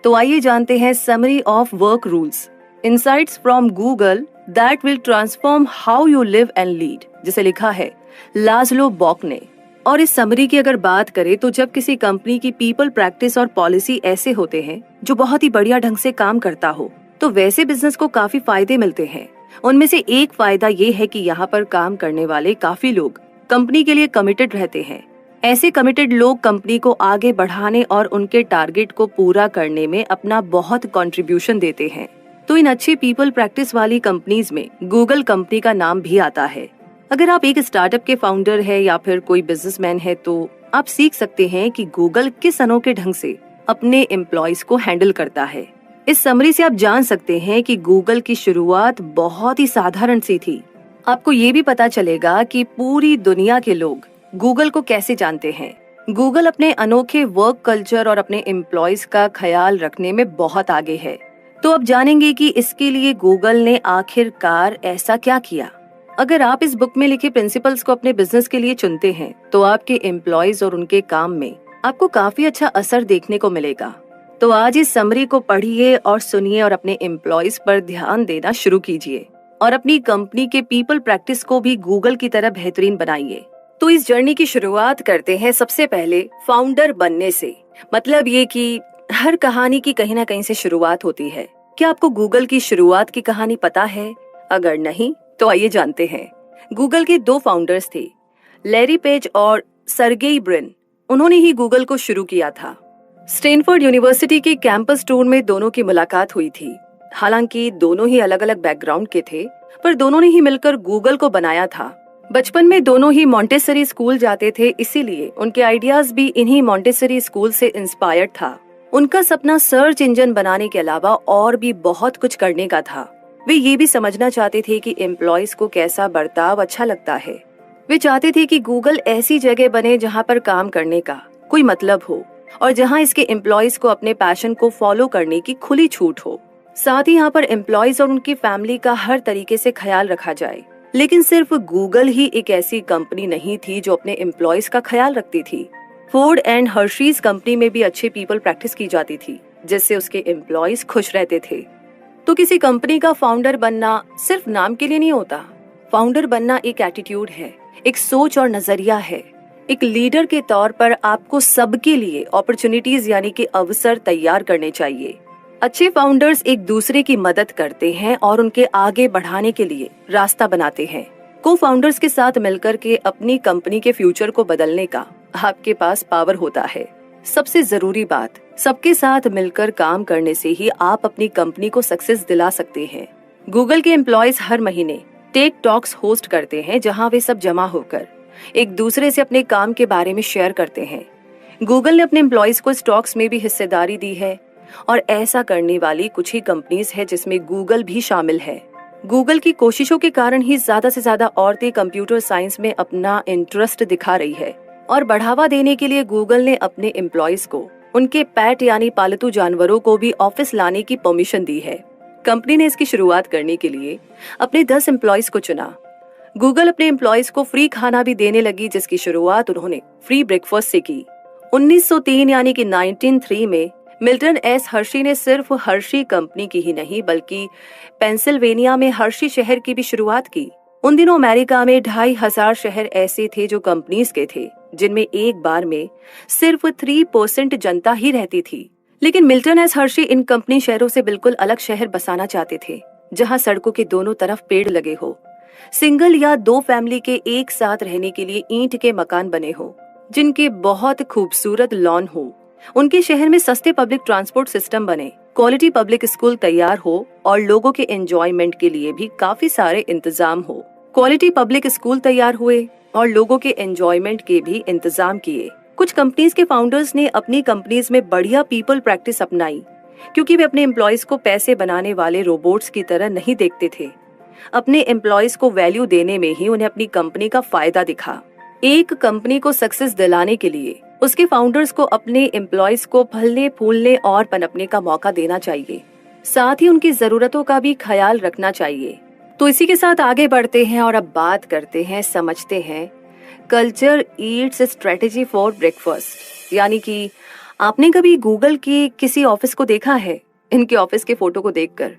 तो आइए जानते हैं summary of work rules, insights from Google that will transform how you live and lead, जिसे लिखा है लाज़लो बॉक ने। और इस समरी की अगर बात करें तो जब किसी कंपनी की पीपल प्रैक्टिस और पॉलिसी ऐसे होते हैं जो बहुत ही बढ़िया ढंग से काम करता हो, तो वैसे बिजनेस को काफी फायदे मिलते हैं। उनमें से एक फायदा ये है कि यहाँ पर काम करने वाले काफी लोग कंपनी के लिए कमिटेड रहते हैं। ऐसे कमिटेड लोग कंपनी को आगे बढ़ाने और उनके टारगेट को पूरा करने में अपना बहुत कंट्रीब्यूशन देते हैं। तो इन अच्छी पीपल प्रैक्टिस वाली कंपनीज में गूगल कंपनी का नाम भी आता है। अगर आप एक स्टार्टअप के फाउंडर है या फिर कोई बिजनेसमैन है तो आप सीख सकते हैं कि गूगल किस अनोखे ढंग से अपने एम्प्लॉयज को हैंडल करता है। इस समरी से आप जान सकते हैं कि गूगल की शुरुआत बहुत ही साधारण सी थी। आपको ये भी पता चलेगा कि पूरी दुनिया के लोग गूगल को कैसे जानते हैं। गूगल अपने अनोखे वर्क कल्चर और अपने एम्प्लॉयज का ख्याल रखने में बहुत आगे है। तो अब जानेंगे कि इसके लिए गूगल ने आखिरकार ऐसा क्या किया। अगर आप इस बुक में लिखे प्रिंसिपल्स को अपने बिजनेस के लिए चुनते हैं तो आपके एम्प्लॉयज और उनके काम में आपको काफी अच्छा असर देखने को मिलेगा। तो आज इस समरी को पढ़िए और सुनिए और अपने एम्प्लॉयज पर ध्यान देना शुरू कीजिए और अपनी कंपनी के पीपल प्रैक्टिस को भी गूगल की तरह बेहतरीन बनाइए। तो इस जर्नी की शुरुआत करते हैं सबसे पहले फाउंडर बनने से। मतलब ये कि हर कहानी की कहीं ना कहीं से शुरुआत होती है। क्या आपको गूगल की शुरुआत की कहानी पता है? अगर नहीं तो आइए जानते हैं। गूगल के दो फाउंडर्स थे, लैरी पेज और सर्गेई ब्रिन। उन्होंने ही गूगल को शुरू किया था। स्टैनफोर्ड यूनिवर्सिटी के कैंपस टूर में दोनों की मुलाकात हुई थी। हालांकि दोनों ही अलग अलग बैकग्राउंड के थे, पर दोनों ने ही मिलकर गूगल को बनाया था। बचपन में दोनों ही मॉन्टेसरी स्कूल जाते थे, इसीलिए उनके आइडियाज भी इन्हीं मॉन्टेसरी स्कूल से इंस्पायर्ड था। उनका सपना सर्च इंजन बनाने के अलावा और भी बहुत कुछ करने का था। वे ये भी समझना चाहते थे कि एम्प्लॉयज को कैसा बर्ताव अच्छा लगता है। वे चाहते थे कि गूगल ऐसी जगह बने जहाँ पर काम करने का कोई मतलब हो और जहाँ इसके एम्प्लॉयज को अपने पैशन को फॉलो करने की खुली छूट हो। साथ ही यहाँ पर एम्प्लॉयज और उनकी फैमिली का हर तरीके से ख्याल रखा जाए। लेकिन सिर्फ गूगल ही एक ऐसी कंपनी नहीं थी जो अपने एम्प्लॉयज का ख्याल रखती थी। फोर्ड एंड हर्शीज कंपनी में भी अच्छी पीपल प्रैक्टिस की जाती थी, जिससे उसके एम्प्लॉयज खुश रहते थे। तो किसी कंपनी का फाउंडर बनना सिर्फ नाम के लिए नहीं होता। फाउंडर बनना एक एटीट्यूड है, एक सोच और नजरिया है। एक लीडर के तौर पर आपको सबके लिए अपॉर्चुनिटीज यानी कि अवसर तैयार करने चाहिए। अच्छे फाउंडर्स एक दूसरे की मदद करते हैं और उनके आगे बढ़ाने के लिए रास्ता बनाते हैं। को फाउंडर्स के साथ मिलकर के अपनी कंपनी के फ्यूचर को बदलने का आपके पास पावर होता है। सबसे जरूरी बात, सबके साथ मिलकर काम करने से ही आप अपनी कंपनी को सक्सेस दिला सकते हैं। गूगल के एम्प्लॉयज हर महीने टेक टॉक्स होस्ट करते हैं, जहां वे सब जमा होकर एक दूसरे से अपने काम के बारे में शेयर करते हैं। गूगल ने अपने एम्प्लॉयज को स्टॉक्स में भी हिस्सेदारी दी है और ऐसा करने वाली कुछ ही कंपनीज है जिसमें गूगल भी शामिल है। गूगल की कोशिशों के कारण ही ज्यादा से ज्यादा औरतें कंप्यूटर साइंस में अपना इंटरेस्ट दिखा रही है और बढ़ावा देने के लिए गूगल ने अपने एम्प्लॉयज को उनके पेट यानी पालतू जानवरों को भी ऑफिस लाने की परमिशन दी है। कंपनी ने इसकी शुरुआत करने के लिए अपने 10 एम्प्लॉयज को चुना। गूगल अपने एम्प्लॉयज को फ्री खाना भी देने लगी, जिसकी शुरुआत उन्होंने फ्री ब्रेकफास्ट से की। 1903 यानी कि 1903 में मिल्टन एस हर्शी ने सिर्फ हर्शी कंपनी की ही नहीं बल्कि पेंसिल्वेनिया में हर्शी शहर की भी शुरुआत की। उन दिनों अमेरिका में 2500 शहर ऐसे थे जो कंपनीज के थे, जिनमें एक बार में सिर्फ 3% जनता ही रहती थी। लेकिन मिल्टन एस हर्शी इन कंपनी शहरों से बिल्कुल अलग शहर बसाना चाहते थे, जहां सड़कों के दोनों तरफ पेड़ लगे हो, सिंगल या 2 फैमिली के एक साथ रहने के लिए ईंट के मकान बने हो, जिनके बहुत खूबसूरत लॉन हो। उनके शहर में सस्ते पब्लिक ट्रांसपोर्ट सिस्टम बने, क्वालिटी पब्लिक स्कूल तैयार हो और लोगों के एंजॉयमेंट के लिए भी काफी सारे इंतजाम हो। क्वालिटी पब्लिक स्कूल तैयार हुए और लोगों के एंजॉयमेंट के भी इंतजाम किए। कुछ कंपनीज के फाउंडर्स ने अपनी कंपनीज में बढ़िया पीपल प्रैक्टिस अपनाई, क्योंकि वे अपने एम्प्लॉयज को पैसे बनाने वाले रोबोट्स की तरह नहीं देखते थे। अपने एम्प्लॉयज को वैल्यू देने में ही उन्हें अपनी कंपनी का फायदा दिखा। एक कंपनी को सक्सेस दिलाने के लिए उसके फाउंडर्स को अपने एम्प्लॉयज को फलने फूलने और पनपने का मौका देना चाहिए, साथ ही उनकी जरूरतों का भी ख्याल रखना चाहिए। तो इसी के साथ आगे बढ़ते हैं और अब बात करते हैं, समझते हैं culture Yeats strategy for breakfast, यानी कि आपने कभी गूगल के किसी ऑफिस को देखा है? इनके ऑफिस के फोटो को देखकर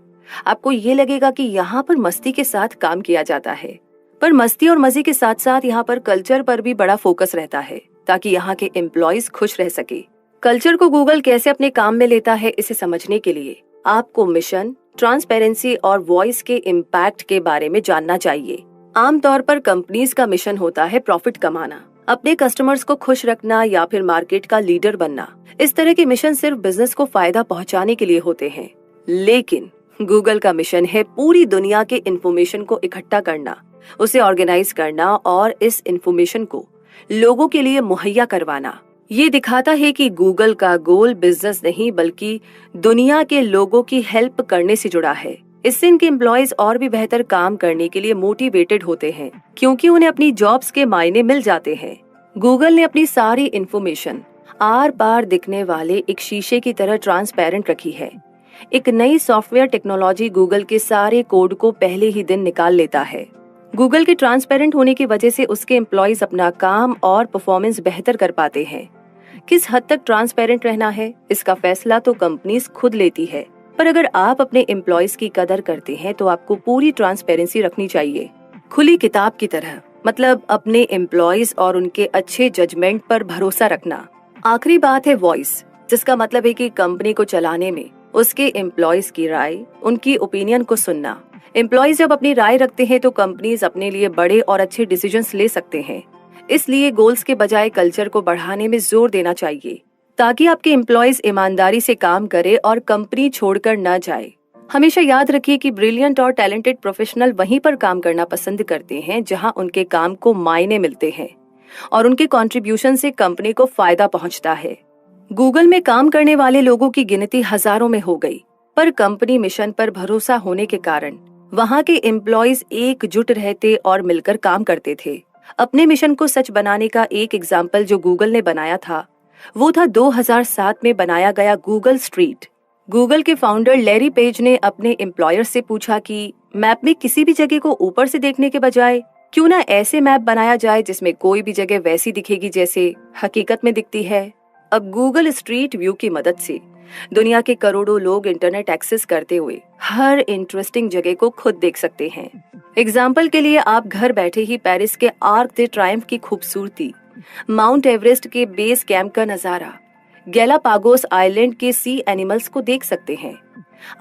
आपको ये लगेगा कि यहाँ पर मस्ती के साथ काम किया जाता है। पर मस्ती और मजे के साथ साथ यहाँ पर कल्चर पर भी बड़ा फोकस रहता है ताकि यहाँ के एम्प्लॉयज खुश रह सके। कल्चर को गूगल कैसे अपने काम में लेता है, इसे समझने के लिए आपको मिशन, ट्रांसपेरेंसी और वॉइस के इम्पैक्ट के बारे में जानना चाहिए। आमतौर पर कंपनीज का मिशन होता है प्रॉफिट कमाना, अपने कस्टमर्स को खुश रखना या फिर मार्केट का लीडर बनना। इस तरह के मिशन सिर्फ बिजनेस को फायदा पहुंचाने के लिए होते हैं। लेकिन गूगल का मिशन है पूरी दुनिया के इंफॉर्मेशन को इकट्ठा करना, उसे ऑर्गेनाइज करना और इस इंफॉर्मेशन को लोगों के लिए मुहैया करवाना। ये दिखाता है कि गूगल का गोल बिजनेस नहीं बल्कि दुनिया के लोगों की हेल्प करने से जुड़ा है। इससे इनके एम्प्लॉयज और भी बेहतर काम करने के लिए मोटिवेटेड होते हैं क्योंकि उन्हें अपनी जॉब्स के मायने मिल जाते हैं। गूगल ने अपनी सारी इंफॉर्मेशन आर पार दिखने वाले एक शीशे की तरह ट्रांसपेरेंट रखी है। एक नई सॉफ्टवेयर टेक्नोलॉजी गूगल के सारे कोड को पहले ही दिन निकाल लेता है। गूगल के ट्रांसपेरेंट होने की वजह से उसके एम्प्लॉयज अपना काम और परफॉर्मेंस बेहतर कर पाते हैं। किस हद तक ट्रांसपेरेंट रहना है, इसका फैसला तो कंपनीज खुद लेती है, पर अगर आप अपने एम्प्लॉयज की कदर करते हैं तो आपको पूरी ट्रांसपेरेंसी रखनी चाहिए, खुली किताब की तरह। मतलब अपने एम्प्लॉयज और उनके अच्छे जजमेंट पर भरोसा रखना। आखिरी बात है वॉइस, जिसका मतलब है कि कंपनी को चलाने में उसके एम्प्लॉयज की राय, उनकी ओपिनियन को सुनना। एम्प्लॉयज जब अपनी राय रखते हैं तो कंपनीज अपने लिए बड़े और अच्छे डिसीजंस ले सकते हैं। इसलिए गोल्स के बजाय कल्चर को बढ़ाने में जोर देना चाहिए ताकि आपके एम्प्लॉयज ईमानदारी से काम करे और कंपनी छोड़कर न जाए। हमेशा याद रखिए कि ब्रिलियंट और टैलेंटेड प्रोफेशनल वहीं पर काम करना पसंद करते हैं जहां उनके काम को मायने मिलते हैं और उनके कंट्रीब्यूशन से कंपनी को फायदा पहुंचता है। गूगल में काम करने वाले लोगों की गिनती हजारों में हो गई, पर कंपनी मिशन पर भरोसा होने के कारण वहां के एम्प्लॉयज एकजुट रहते और मिलकर काम करते थे। अपने मिशन को सच बनाने का एक एग्जाम्पल जो गूगल ने बनाया था वो था 2007 में बनाया गया गूगल स्ट्रीट। गूगल के फाउंडर लैरी पेज ने अपने एम्प्लॉयर से पूछा कि मैप में किसी भी जगह को ऊपर से देखने के बजाय क्यों ना ऐसे मैप बनाया जाए जिसमें कोई भी जगह वैसी दिखेगी जैसे हकीकत में दिखती है। अब गूगल स्ट्रीट व्यू की मदद से दुनिया के करोड़ों लोग इंटरनेट एक्सेस करते हुए हर इंटरेस्टिंग जगह को खुद देख सकते हैं। एग्जाम्पल के लिए आप घर बैठे ही पेरिस के आर्क दे ट्रायम्फ की खूबसूरती, माउंट एवरेस्ट के बेस कैंप का नजारा, गैलापागोस आइलैंड के सी एनिमल्स को देख सकते हैं।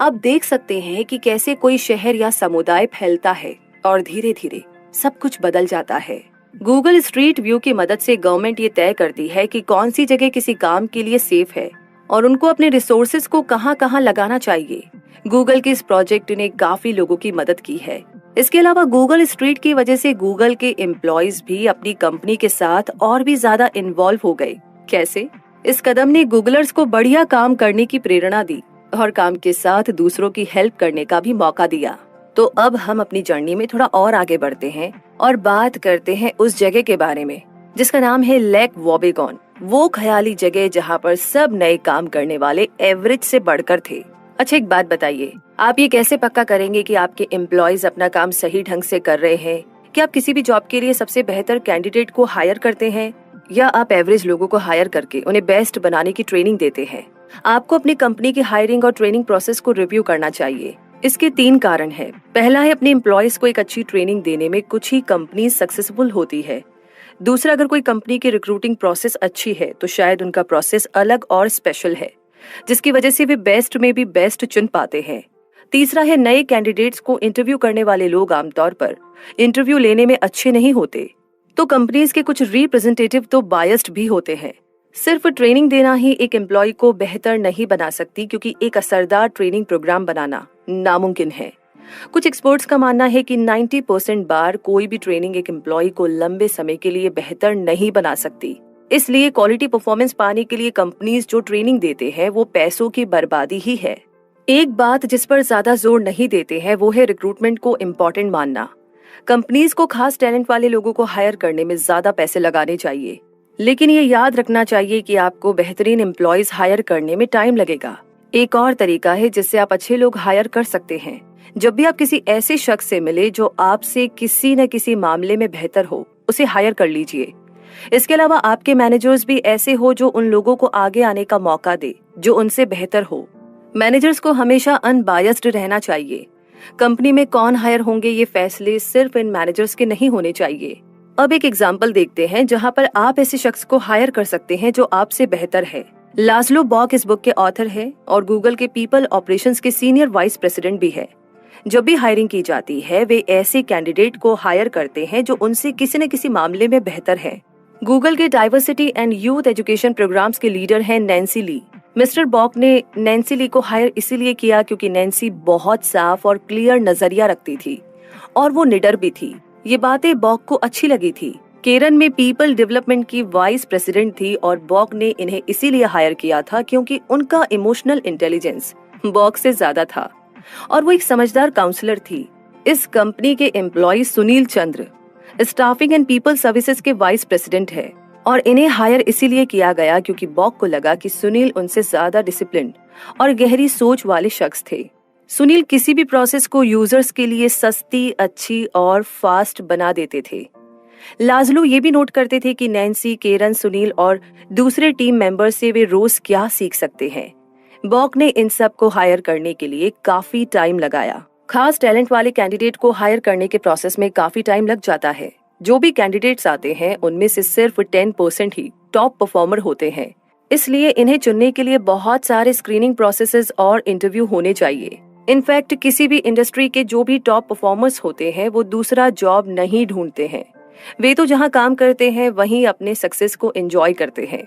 आप देख सकते हैं कि कैसे कोई शहर या समुदाय फैलता है और धीरे धीरे सब कुछ बदल जाता है। गूगल स्ट्रीट व्यू की मदद से गवर्नमेंट ये तय करती है कि कौन सी जगह किसी काम के लिए सेफ है और उनको अपने रिसोर्सेज को कहां-कहां लगाना चाहिए। गूगल के इस प्रोजेक्ट ने काफी लोगों की मदद की है। इसके अलावा गूगल स्ट्रीट की वजह से गूगल के एम्प्लॉयज भी अपनी कंपनी के साथ और भी ज्यादा इन्वॉल्व हो गए। कैसे? इस कदम ने गूगलर्स को बढ़िया काम करने की प्रेरणा दी और काम के साथ दूसरों की हेल्प करने का भी मौका दिया। तो अब हम अपनी जर्नी में थोड़ा और आगे बढ़ते हैं और बात करते हैं उस जगह के बारे में जिसका नाम है लेक वोबेगॉन। वो ख्याली जगह जहाँ पर सब नए काम करने वाले एवरेज से बढ़कर थे। अच्छा, एक बात बताइए, आप ये कैसे पक्का करेंगे कि आपके एम्प्लॉयज अपना काम सही ढंग से कर रहे हैं? क्या आप किसी भी जॉब के लिए सबसे बेहतर कैंडिडेट को हायर करते हैं या आप एवरेज लोगों को हायर करके उन्हें बेस्ट बनाने की ट्रेनिंग देते हैं? आपको अपनी कंपनी की हायरिंग और ट्रेनिंग प्रोसेस को रिव्यू करना चाहिए। इसके 3 कारण हैं। पहला है, अपने एम्प्लॉयज को एक अच्छी ट्रेनिंग देने में कुछ ही कंपनी सक्सेसफुल होती है। दूसरा, अगर कोई कंपनी की रिक्रूटिंग प्रोसेस अच्छी है तो शायद उनका प्रोसेस अलग और स्पेशल है जिसकी वजह से वे बेस्ट में भी बेस्ट चुन पाते हैं। तीसरा है, नए कैंडिडेट्स को इंटरव्यू करने वाले लोग आमतौर पर इंटरव्यू लेने में अच्छे नहीं होते, तो कंपनीज के कुछ रिप्रेजेंटेटिव तो बायस्ड भी होते हैं। सिर्फ ट्रेनिंग देना ही एक एम्प्लॉय को बेहतर नहीं बना सकती क्योंकि एक असरदार ट्रेनिंग प्रोग्राम बनाना नामुमकिन है। कुछ एक्सपर्ट्स का मानना है कि 90% बार कोई भी ट्रेनिंग एक एम्प्लॉय को लंबे समय के लिए बेहतर नहीं बना सकती। इसलिए क्वालिटी परफॉर्मेंस पाने के लिए कंपनीज जो ट्रेनिंग देते हैं वो पैसों की बर्बादी ही है। एक बात जिस पर ज्यादा जोर नहीं देते हैं वो है रिक्रूटमेंट को इम्पोर्टेंट मानना। कंपनीज को खास टैलेंट वाले लोगों को हायर करने में ज्यादा पैसे लगाने चाहिए, लेकिन ये याद रखना चाहिए कि आपको बेहतरीन एम्प्लॉयज हायर करने में टाइम लगेगा। एक और तरीका है जिससे आप अच्छे लोग हायर कर सकते हैं। जब भी आप किसी ऐसे शख्स से मिले जो आपसे किसी न किसी मामले में बेहतर हो, उसे हायर कर लीजिए। इसके अलावा आपके मैनेजर्स भी ऐसे हो जो उन लोगों को आगे आने का मौका दे जो उनसे बेहतर हो। मैनेजर्स को हमेशा अनबायस्ड रहना चाहिए। कंपनी में कौन हायर होंगे ये फैसले सिर्फ इन मैनेजर्स के नहीं होने चाहिए। अब एक एग्जाम्पल देखते हैं जहां पर आप ऐसे शख्स को हायर कर सकते हैं जो आपसे बेहतर है। लाज़लो बॉक इस बुक के ऑथर है और गूगल के पीपल ऑपरेशंस के सीनियर वाइस प्रेसिडेंट भी है। जब भी हायरिंग की जाती है वे ऐसे कैंडिडेट को हायर करते हैं जो उनसे किसी न किसी मामले में बेहतर है। गूगल के diversity and youth education programs के लीडर हैं नैन्सी ली। मिस्टर बॉक ने नैन्सी ली को हायर इसीलिए किया क्योंकि नैन्सी बहुत साफ और क्लियर नजरिया रखती थी और वो निडर भी थी। ये बातें बॉक को अच्छी लगी थी। केरन में पीपल डेवलपमेंट की वाइस प्रेसिडेंट थी और बॉक ने इन्हें इसीलिए हायर किया था क्योंकि उनका इमोशनल इंटेलिजेंस बॉक से ज्यादा था और वो एक समझदार काउंसलर थी। इस कंपनी के employee Sunil Chandra staffing and people services के वाइस प्रेसिडेंट है और इन्हें हायर इसीलिए किया गया क्योंकि बॉक को लगा कि सुनील उनसे ज्यादा डिसिप्लिन और गहरी सोच वाले शख्स थे। सुनील किसी भी प्रोसेस को यूजर्स के लिए सस्ती, अच्छी और फास्ट बना देते थे। लाज़लो ये भी नोट करते थे कि नैन्सी, केरन, सुनील और दूसरे टीम मेंबर से वे रोज क्या सीख सकते हैं। बॉक ने इन सब को हायर करने के लिए काफी टाइम लगाया। खास टैलेंट वाले कैंडिडेट को हायर करने के प्रोसेस में काफी टाइम लग जाता है। जो भी कैंडिडेट्स आते हैं उनमें से सिर्फ 10% ही टॉप परफॉर्मर होते हैं, इसलिए इन्हें चुनने के लिए बहुत सारे स्क्रीनिंग प्रोसेसेस और इंटरव्यू होने चाहिए। इनफैक्ट किसी भी इंडस्ट्री के जो भी टॉप परफॉर्मर्स होते हैं वो दूसरा जॉब नहीं ढूंढते हैं। वे तो जहां काम करते हैं वहीं अपने सक्सेस को एंजॉय करते हैं।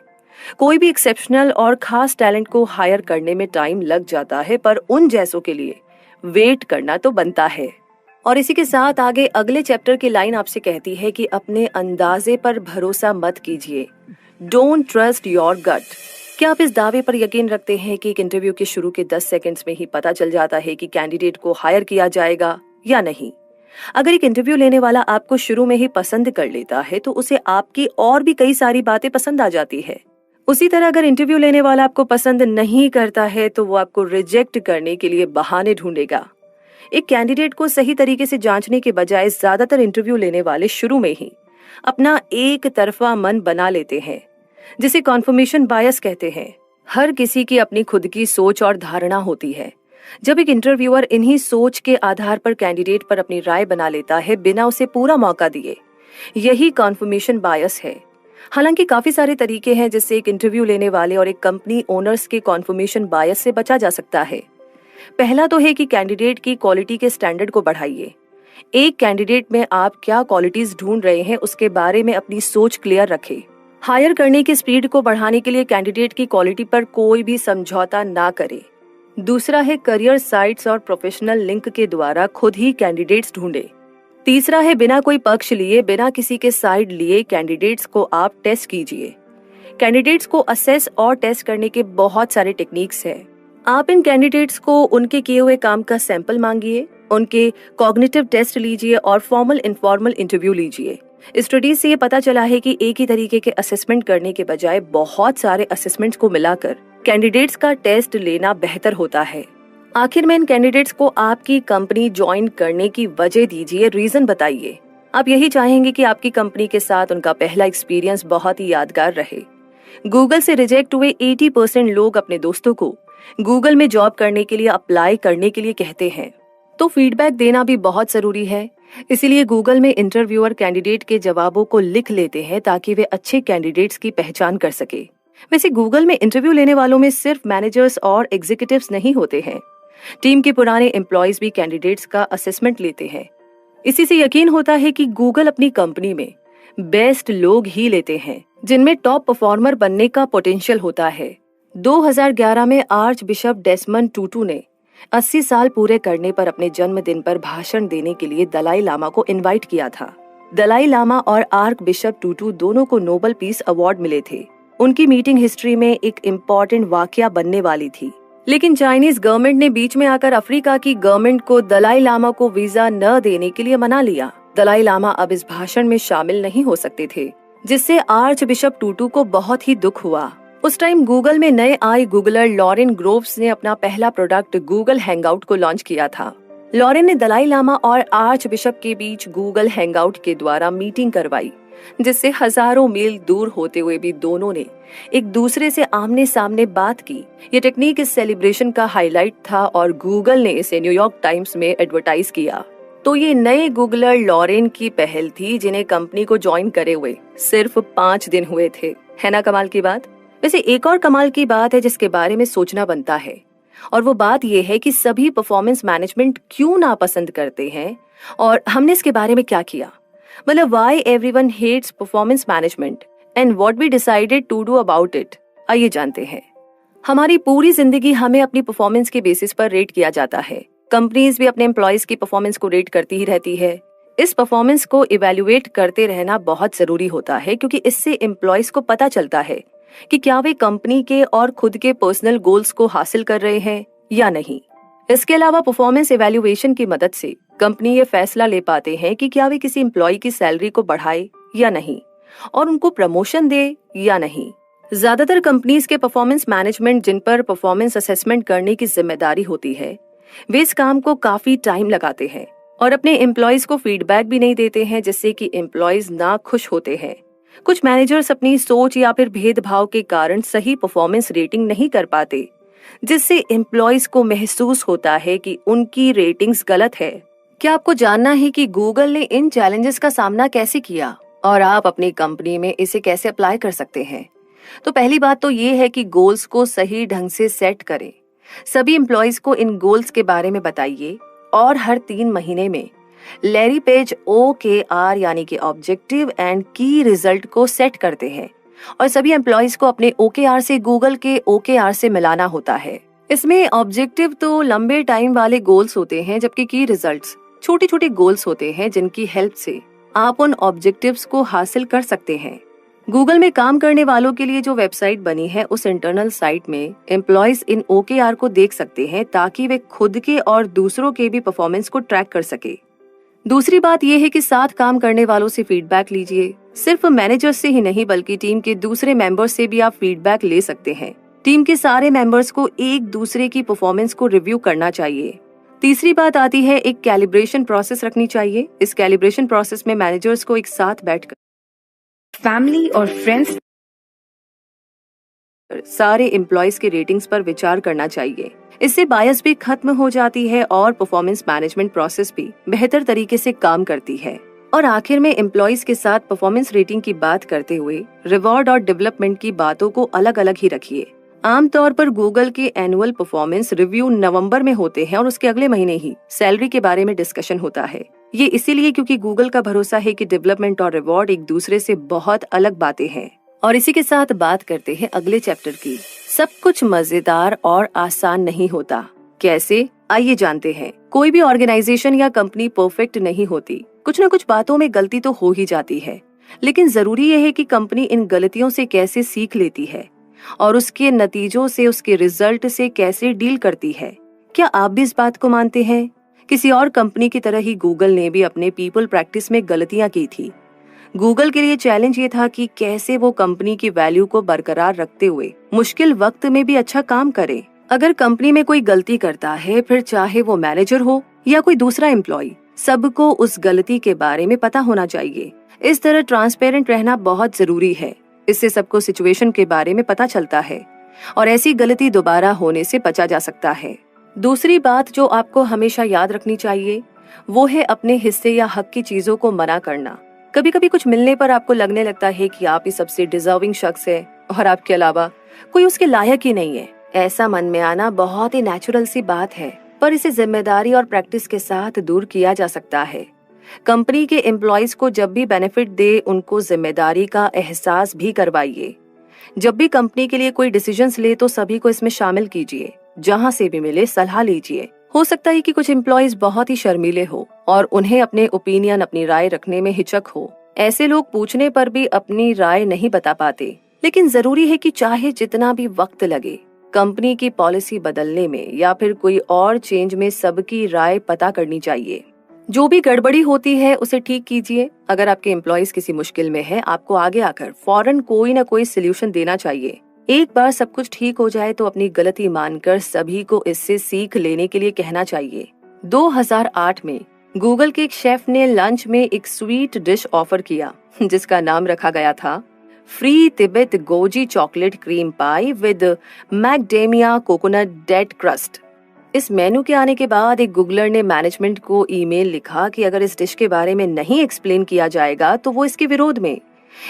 कोई भी एक्सेप्शनल और खास टैलेंट को हायर करने में टाइम लग जाता है, पर उन जैसों के लिए वेट करना तो बनता है। और इसी के साथ आगे अगले चैप्टर की लाइन आपसे कहती है कि अपने अंदाजे पर भरोसा मत कीजिए। Don't trust your gut. क्या आप इस दावे पर यकीन रखते हैं कि एक इंटरव्यू के शुरू के 10 सेकंड्स में ही पता चल जाता है कि कैंडिडेट को हायर किया जाएगा या नहीं? अगर एक इंटरव्यू लेने वाला आपको शुरू में ही पसंद कर लेता है तो उसे आपकी और भी कई सारी बातें पसंद आ जाती है। उसी तरह अगर इंटरव्यू लेने वाला आपको पसंद नहीं करता है तो वो आपको रिजेक्ट करने के लिए बहाने ढूंढेगा। एक कैंडिडेट को सही तरीके से जांचने के बजाय ज्यादातर इंटरव्यू लेने वाले शुरू में ही अपना एक तरफा मन बना लेते हैं, जिसे कॉन्फर्मेशन बायस कहते हैं। हर किसी की अपनी खुद की सोच और धारणा होती है। जब एक इंटरव्यूअर इन्हीं सोच के आधार पर कैंडिडेट पर अपनी राय बना लेता है बिना उसे पूरा मौका दिए, यही कॉन्फर्मेशन बायस है। हालांकि काफी सारे तरीके हैं जिससे एक इंटरव्यू लेने वाले और एक कंपनी ओनर्स के कॉन्फर्मेशन बायस से बचा जा सकता है। पहला तो है कि कैंडिडेट की क्वालिटी के स्टैंडर्ड को बढ़ाइए। एक कैंडिडेट में आप क्या क्वालिटीज ढूंढ रहे हैं उसके बारे में अपनी सोच क्लियर रखें। हायर करने की स्पीड को बढ़ाने के लिए कैंडिडेट की क्वालिटी पर कोई भी समझौता ना करे। दूसरा है करियर साइट्स और प्रोफेशनल लिंक के द्वारा खुद ही कैंडिडेट्स ढूंढे। तीसरा है बिना कोई पक्ष लिए, बिना किसी के साइड लिए कैंडिडेट्स को आप टेस्ट कीजिए। कैंडिडेट्स को असेस और टेस्ट करने के बहुत सारे टेक्निक्स हैं। आप इन कैंडिडेट्स को उनके किए हुए काम का सैंपल मांगिए, उनके कॉग्निटिव टेस्ट लीजिए और फॉर्मल इनफॉर्मल इंटरव्यू लीजिए। स्टडीज से ये पता चला है कि एक ही तरीके के असेसमेंट करने के बजाय बहुत सारे असेसमेंट्स को मिलाकर कैंडिडेट्स का टेस्ट लेना बेहतर होता है। आखिर में इन कैंडिडेट्स को आपकी कंपनी ज्वाइन करने की वजह दीजिए, रीजन बताइए। आप यही चाहेंगे कि आपकी कंपनी के साथ उनका पहला एक्सपीरियंस बहुत ही यादगार रहे। गूगल से रिजेक्ट हुए 80% लोग अपने दोस्तों को गूगल में जॉब करने के लिए अप्लाई करने के लिए कहते हैं, तो फीडबैक देना भी बहुत जरूरी है। इसीलिए गूगल में इंटरव्यूअर कैंडिडेट के जवाबों को लिख लेते हैं ताकि वे अच्छे कैंडिडेट्स की पहचान कर सके। वैसे गूगल में इंटरव्यू लेने वालों में सिर्फ मैनेजर्स और एग्जीक्यूटिव्स नहीं होते हैं। टीम के पुराने एम्प्लॉयज भी कैंडिडेट्स का असेसमेंट लेते हैं। इसी से यकीन होता है कि गूगल अपनी कंपनी में बेस्ट लोग ही लेते हैं जिनमें टॉप परफॉर्मर बनने का पोटेंशियल होता है। 2011 में आर्च बिशप डेसमंड टूटू ने 80 साल पूरे करने पर अपने जन्मदिन पर भाषण देने के लिए दलाई लामा को इनवाइट किया था। दलाई लामा और आर्क बिशप टूटू दोनों को नोबेल पीस अवार्ड मिले थे। उनकी मीटिंग हिस्ट्री में एक इम्पोर्टेंट वाकया बनने वाली थी, लेकिन चाइनीज गवर्नमेंट ने बीच में आकर अफ्रीका की गवर्नमेंट को दलाई लामा को वीजा न देने के लिए मना लिया। दलाई लामा अब इस भाषण में शामिल नहीं हो सकते थे, जिससे आर्च बिशप टूटू को बहुत ही दुख हुआ। उस टाइम गूगल में नए आए गूगलर लॉरेन ग्रोव्स ने अपना पहला प्रोडक्ट गूगल हैंगआउट को लॉन्च किया था। लॉरेन ने दलाई लामा और आर्च बिशप के बीच गूगल हैंगआउट के द्वारा मीटिंग करवाई जिससे हजारों मील दूर होते हुए भी दोनों ने एक दूसरे से आमने सामने बात की। ये टेक्निक इस सेलिब्रेशन का हाईलाइट था और गूगल ने इसे न्यूयॉर्क टाइम्स में एडवर्टाइज किया। तो ये नए गूगलर लॉरेन की पहल थी, जिन्हें कंपनी को ज्वाइन करे हुए सिर्फ 5 दिन हुए थे। है ना कमाल की बात। वैसे एक और कमाल की बात है जिसके बारे में सोचना बनता है, और वो बात ये है कि सभी परफॉर्मेंस मैनेजमेंट क्यों नापसंद करते हैं और हमने इसके बारे में क्या किया। मतलब why everyone hates performance management and what we decided to do about it. आइए जानते हैं। हमारी पूरी जिंदगी हमें अपनी परफॉर्मेंस के बेसिस पर रेट किया जाता है। कंपनीज भी अपने एम्प्लॉयज की परफॉर्मेंस को रेट करती ही रहती है। इस परफॉर्मेंस को इवैल्यूएट करते रहना बहुत जरूरी होता है, क्योंकि इससे एम्प्लॉयज को पता चलता है कि क्या वे कंपनी के और खुद के पर्सनल गोल्स को हासिल कर रहे हैं या नहीं। इसके अलावा परफॉर्मेंस इवैल्यूएशन की मदद से कंपनी ये फैसला ले पाते हैं कि क्या वे किसी एम्प्लॉय की सैलरी को बढ़ाए या नहीं और उनको प्रमोशन दे या नहीं। ज्यादातर कंपनीज के परफॉर्मेंस मैनेजमेंट जिन पर परफॉर्मेंस असेसमेंट करने की जिम्मेदारी होती है, वे इस काम को काफी टाइम लगाते हैं और अपने एम्प्लॉयज को फीडबैक भी नहीं देते हैं, जिससे कि एम्प्लॉयज ना खुश होते हैं। कुछ मैनेजर्स अपनी सोच या फिर भेदभाव के कारण सही परफॉर्मेंस रेटिंग नहीं कर पाते, जिससे एम्प्लॉयज को महसूस होता है कि उनकी रेटिंग्स गलत है। क्या आपको जानना है कि गूगल ने इन चैलेंजेस का सामना कैसे किया और आप अपनी कंपनी में इसे कैसे अप्लाई कर सकते हैं? तो पहली बात तो ये है कि गोल्स को सही ढंग से सेट करें। सभी एम्प्लॉयज को इन गोल्स के बारे में बताइए और हर 3 महीने में लैरी पेज OKR यानी कि ऑब्जेक्टिव एंड की रिजल्ट को सेट करते हैं और सभी एम्प्लॉयज को अपने OKR से गूगल के OKR से मिलाना होता है। इसमें ऑब्जेक्टिव तो लंबे टाइम वाले गोल्स होते हैं, जबकि की रिजल्ट्स छोटे छोटे गोल्स होते हैं जिनकी हेल्प से आप उन ऑब्जेक्टिव्स को हासिल कर सकते हैं। गूगल में काम करने वालों के लिए जो वेबसाइट बनी है, उस इंटरनल साइट में एम्प्लॉयज इन OKR को देख सकते हैं ताकि वे खुद के और दूसरों के भी परफॉर्मेंस को ट्रैक कर सके। दूसरी बात यह है कि साथ काम करने वालों से फीडबैक लीजिए। सिर्फ मैनेजर से ही नहीं बल्कि टीम के दूसरे मेंबर्स से भी आप फीडबैक ले सकते हैं। टीम के सारे मेंबर्स को एक दूसरे की परफॉर्मेंस को रिव्यू करना चाहिए। तीसरी बात आती है, एक कैलिब्रेशन प्रोसेस रखनी चाहिए। इस कैलिब्रेशन प्रोसेस में मैनेजर्स को एक साथ बैठकर फैमिली और फ्रेंड्स सारे एम्प्लॉयज के रेटिंग्स पर विचार करना चाहिए। इससे बायस भी खत्म हो जाती है और परफॉर्मेंस मैनेजमेंट प्रोसेस भी बेहतर तरीके से काम करती है। और आखिर में एम्प्लॉयज के साथ परफॉर्मेंस रेटिंग की बात करते हुए रिवॉर्ड और डेवलपमेंट की बातों को अलग अलग ही रखिए। आमतौर पर गूगल के एनुअल परफॉर्मेंस रिव्यू नवंबर में होते हैं और उसके अगले महीने ही सैलरी के बारे में डिस्कशन होता है। ये इसीलिए क्योंकि गूगल का भरोसा है कि डेवलपमेंट और रिवॉर्ड एक दूसरे से बहुत अलग बातें हैं। और इसी के साथ बात करते हैं अगले चैप्टर की। सब कुछ मजेदार और आसान नहीं होता। कैसे? आइए जानते हैं। कोई भी ऑर्गेनाइजेशन या कंपनी परफेक्ट नहीं होती। कुछ न कुछ बातों में गलती तो हो ही जाती है, लेकिन जरूरी यह है कि कंपनी इन गलतियों से कैसे सीख लेती है और उसके नतीजों से, उसके रिजल्ट से कैसे डील करती है। क्या आप भी इस बात को मानते हैं? किसी और कंपनी की तरह ही गूगल ने भी अपने पीपल प्रैक्टिस में गलतियां की थी। गूगल के लिए चैलेंज ये था कि कैसे वो कंपनी की वैल्यू को बरकरार रखते हुए मुश्किल वक्त में भी अच्छा काम करे। अगर कंपनी में कोई गलती करता है, फिर चाहे वो मैनेजर हो या कोई दूसरा एम्प्लॉय, सबको उस गलती के बारे में पता होना चाहिए। इस तरह ट्रांसपेरेंट रहना बहुत जरूरी है। इससे सबको सिचुएशन के बारे में पता चलता है और ऐसी गलती दोबारा होने से बचा जा सकता है। दूसरी बात जो आपको हमेशा याद रखनी चाहिए, वो है अपने हिस्से या हक की चीजों को मना करना। कभी कभी कुछ मिलने पर आपको लगने लगता है कि आप ही सबसे डिजर्विंग शख्स है और आपके अलावा कोई उसके लायक ही नहीं है। ऐसा मन में आना बहुत ही नेचुरल सी बात है, पर इसे जिम्मेदारी और प्रैक्टिस के साथ दूर किया जा सकता है। कंपनी के एम्प्लॉयज को जब भी बेनिफिट दे, उनको जिम्मेदारी का एहसास भी करवाइए। जब भी कंपनी के लिए कोई डिसीजंस ले तो सभी को इसमें शामिल कीजिए। जहां से भी मिले सलाह लीजिए। हो सकता है कि कुछ एम्प्लॉयज बहुत ही शर्मीले हो और उन्हें अपने ओपिनियन, अपनी राय रखने में हिचक हो। ऐसे लोग पूछने पर भी अपनी राय नहीं बता पाते, लेकिन जरूरी है कि चाहे जितना भी वक्त लगे, कंपनी की पॉलिसी बदलने में या फिर कोई और चेंज में सबकी राय पता करनी चाहिए। जो भी गड़बड़ी होती है उसे ठीक कीजिए। अगर आपके एम्प्लॉयज किसी मुश्किल में है, आपको आगे आकर फौरन कोई न कोई सोल्यूशन देना चाहिए। एक बार सब कुछ ठीक हो जाए तो अपनी गलती मानकर सभी को इससे सीख लेने के लिए कहना चाहिए। 2008 में गूगल के एक शेफ ने लंच में एक स्वीट डिश ऑफर किया जिसका नाम रखा गया था free Tibet goji chocolate cream pie with macadamia coconut date crust. इस मेनू के आने के बाद एक गूगलर ने मैनेजमेंट को ईमेल लिखा कि अगर इस डिश के बारे में नहीं एक्सप्लेन किया जाएगा तो वो इसके विरोध में,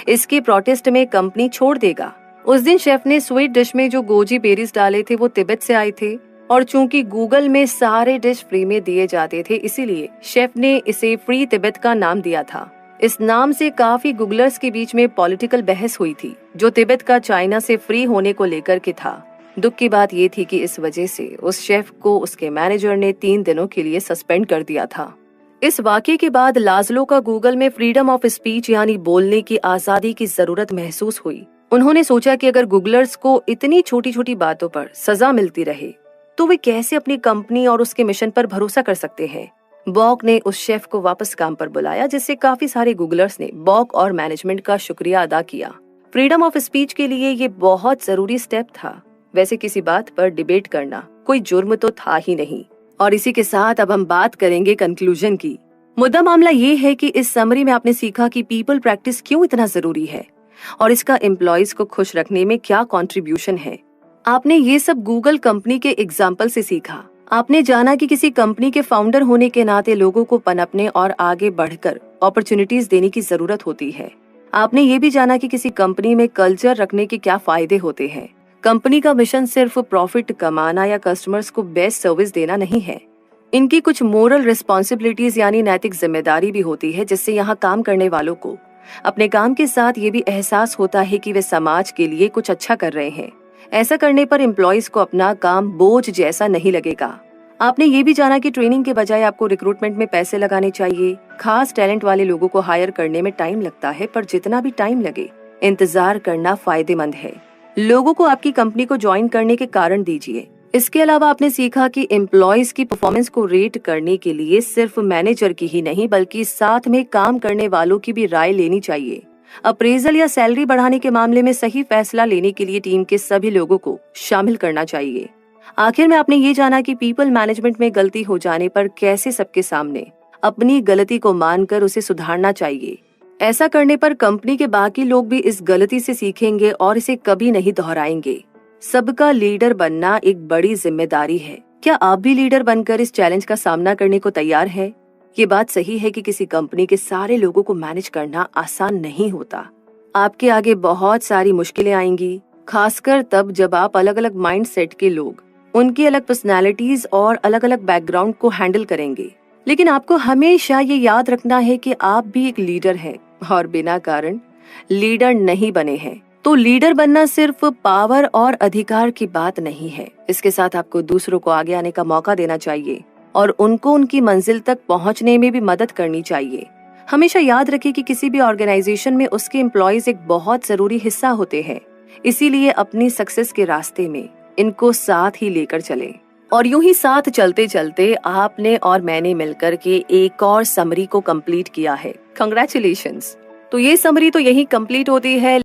इसके प्रोटेस्ट में कंपनी छोड़ देगा। उस दिन शेफ ने स्वीट डिश में जो गोजी बेरीज डाले थे वो तिब्बत से आए थे और चूंकि गूगल में सारे डिश फ्री में दिए जाते थे इसीलिए शेफ ने इसे फ्री तिब्बत का नाम दिया था। इस नाम से काफी गूगलर्स के बीच में पॉलिटिकल बहस हुई थी जो तिब्बत का चाइना से फ्री होने को लेकर के था। दुख की बात ये थी कि इस वजह से उस शेफ को उसके मैनेजर ने 3 दिनों के लिए सस्पेंड कर दिया था। इस वाकये के बाद लाज़लो का गूगल में फ्रीडम ऑफ स्पीच यानी बोलने की आजादी की जरूरत महसूस हुई। उन्होंने सोचा कि अगर गूगलर्स को इतनी छोटी छोटी बातों पर सजा मिलती रहे तो वे कैसे अपनी कंपनी और उसके मिशन पर भरोसा कर सकते हैं। बॉक ने उस शेफ को वापस काम पर बुलाया जिससे काफी सारे गूगलर्स ने बॉक और मैनेजमेंट का शुक्रिया अदा किया। फ्रीडम ऑफ स्पीच के लिए ये बहुत जरूरी स्टेप था। वैसे किसी बात पर डिबेट करना कोई जुर्म तो था ही नहीं। और इसी के साथ अब हम बात करेंगे कंक्लूजन की। मुद्दा मामला ये है कि इस समरी में आपने सीखा कि पीपल प्रैक्टिस क्यों इतना जरूरी है और इसका एम्प्लॉयज को खुश रखने में क्या कॉन्ट्रीब्यूशन है। आपने ये सब गूगल कंपनी के एग्जाम्पल से सीखा। आपने जाना कि किसी कंपनी के फाउंडर होने के नाते लोगों को पनपने और आगे बढ़कर अपॉर्चुनिटीज देने की जरूरत होती है। आपने ये भी जाना कि किसी कंपनी में कल्चर रखने के क्या फायदे होते हैं। कंपनी का मिशन सिर्फ प्रॉफिट कमाना या कस्टमर्स को बेस्ट सर्विस देना नहीं है। इनकी कुछ मोरल रिस्पॉन्सिबिलिटीज यानी नैतिक जिम्मेदारी भी होती है जिससे यहाँ काम करने वालों को अपने काम के साथ ये भी एहसास होता है कि वे समाज के लिए कुछ अच्छा कर रहे हैं। ऐसा करने पर एम्प्लॉयज को अपना काम बोझ जैसा नहीं लगेगा। आपने ये भी जाना कि ट्रेनिंग के बजाय आपको रिक्रूटमेंट में पैसे लगाने चाहिए। खास टैलेंट वाले लोगों को हायर करने में टाइम लगता है पर जितना भी टाइम लगे इंतजार करना फायदेमंद है। लोगों को आपकी कंपनी को ज्वाइन करने के कारण दीजिए। इसके अलावा आपने सीखा कि एम्प्लॉयज की परफॉर्मेंस को रेट करने के लिए सिर्फ मैनेजर की ही नहीं बल्कि साथ में काम करने वालों की भी राय लेनी चाहिए। अप्रेजल या सैलरी बढ़ाने के मामले में सही फैसला लेने के लिए टीम के सभी लोगों को शामिल करना चाहिए। आखिर में आपने ये जाना कि पीपल मैनेजमेंट में गलती हो जाने पर कैसे सबके सामने अपनी गलती को मानकर उसे सुधारना चाहिए। ऐसा करने पर कंपनी के बाकी लोग भी इस गलती से सीखेंगे और इसे कभी नहीं दोहराएंगे। सबका लीडर बनना एक बड़ी जिम्मेदारी है। क्या आप भी लीडर बनकर इस चैलेंज का सामना करने को तैयार है? ये बात सही है कि किसी कंपनी के सारे लोगों को मैनेज करना आसान नहीं होता। आपके आगे बहुत सारी मुश्किलें आएंगी, खासकर तब जब आप अलग अलग माइंड सेट के लोग, उनकी अलग पर्सनैलिटीज और अलग अलग बैकग्राउंड को हैंडल करेंगे। लेकिन आपको हमेशा ये याद रखना है कि आप भी एक लीडर हैं और बिना कारण लीडर नहीं बने हैं। तो लीडर बनना सिर्फ पावर और अधिकार की बात नहीं है। इसके साथ आपको दूसरों को आगे आने का मौका देना चाहिए और उनको उनकी मंजिल तक पहुंचने में भी मदद करनी चाहिए। हमेशा याद रखें कि किसी भी ऑर्गेनाइजेशन में उसके एम्प्लॉयज एक बहुत जरूरी हिस्सा होते हैं। इसीलिए अपनी सक्सेस के रास्ते में इनको साथ ही लेकर चलें। और यूं ही साथ चलते चलते आपने और मैंने मिलकर के एक और समरी को कंप्लीट किया है। कांग्रेचुलेशंस। तो ये समरी तो यही कंप्लीट होती है।